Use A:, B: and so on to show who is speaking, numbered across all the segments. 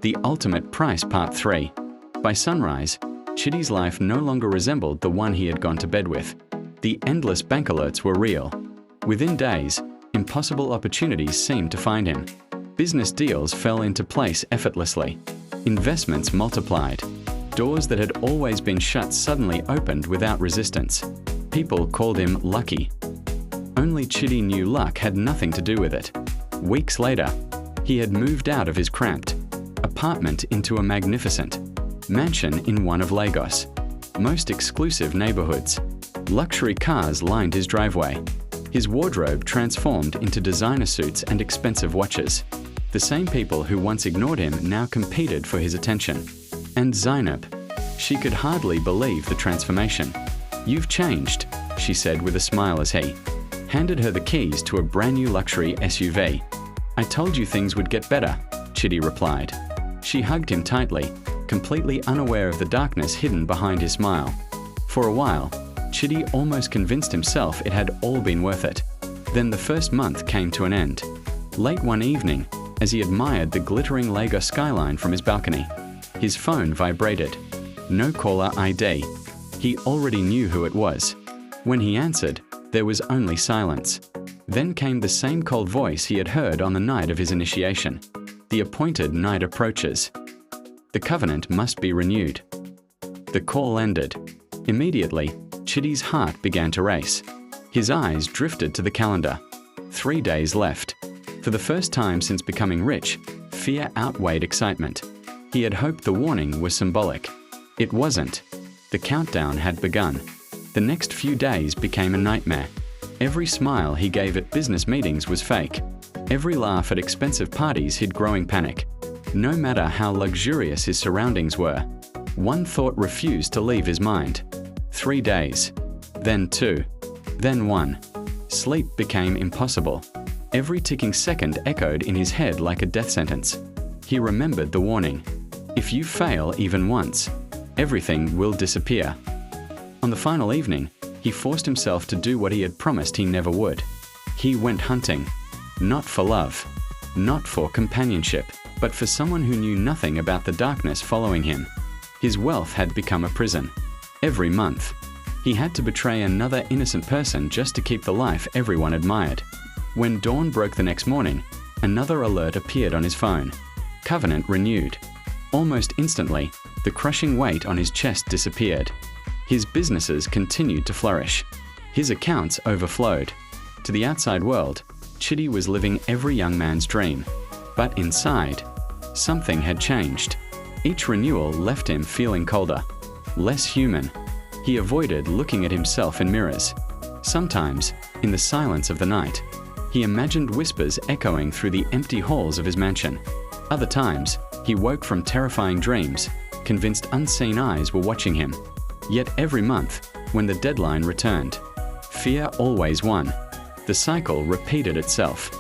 A: The Ultimate Price Part 3. By sunrise, Chitty's life no longer resembled the one he had gone to bed with. The endless bank alerts were real. Within days, impossible opportunities seemed to find him. Business deals fell into place effortlessly. Investments multiplied. Doors that had always been shut suddenly opened without resistance. People called him lucky. Only Chitty knew luck had nothing to do with it. Weeks later, he had moved out of his cramped apartment into a magnificent mansion in one of Lagos' most exclusive neighborhoods. Luxury cars lined his driveway. His wardrobe transformed into designer suits and expensive watches. The same people who once ignored him now competed for his attention. And Zainab, she could hardly believe the transformation. "You've changed," she said with a smile as he handed her the keys to a brand new luxury SUV. "I told you things would get better," Chitty replied. She hugged him tightly, completely unaware of the darkness hidden behind his smile. For a while, Chitty almost convinced himself it had all been worth it. Then the first month came to an end. Late one evening, as he admired the glittering Lagos skyline from his balcony, his phone vibrated. No caller ID. He already knew who it was. When he answered, there was only silence. Then came the same cold voice he had heard on the night of his initiation. "The appointed night approaches. The covenant must be renewed." The call ended. Immediately, Chitty's heart began to race. His eyes drifted to the calendar. 3 days left. For the first time since becoming rich, fear outweighed excitement. He had hoped the warning was symbolic. It wasn't. The countdown had begun. The next few days became a nightmare. Every smile he gave at business meetings was fake. Every laugh at expensive parties hid growing panic. No matter how luxurious his surroundings were, one thought refused to leave his mind. 3 days. Then 2. Then 1. Sleep became impossible. Every ticking second echoed in his head like a death sentence. He remembered the warning. If you fail even once, everything will disappear. On the final evening, he forced himself to do what he had promised he never would. He went hunting. Not for love, not for companionship, but for someone who knew nothing about the darkness following him. His wealth had become a prison. Every month, he had to betray another innocent person just to keep the life everyone admired. When dawn broke the next morning, another alert appeared on his phone. Covenant renewed. Almost instantly, the crushing weight on his chest disappeared. His businesses continued to flourish. His accounts overflowed. To the outside world, Chitty was living every young man's dream. But inside, something had changed. Each renewal left him feeling colder, less human. He avoided looking at himself in mirrors. Sometimes, in the silence of the night, he imagined whispers echoing through the empty halls of his mansion. Other times, he woke from terrifying dreams, convinced unseen eyes were watching him. Yet every month, when the deadline returned, fear always won. The cycle repeated itself.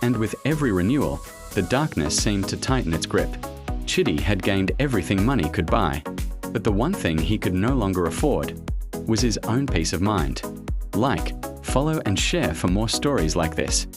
A: And with every renewal, the darkness seemed to tighten its grip. Chitty had gained everything money could buy, but the one thing he could no longer afford was his own peace of mind. Like, follow and share for more stories like this.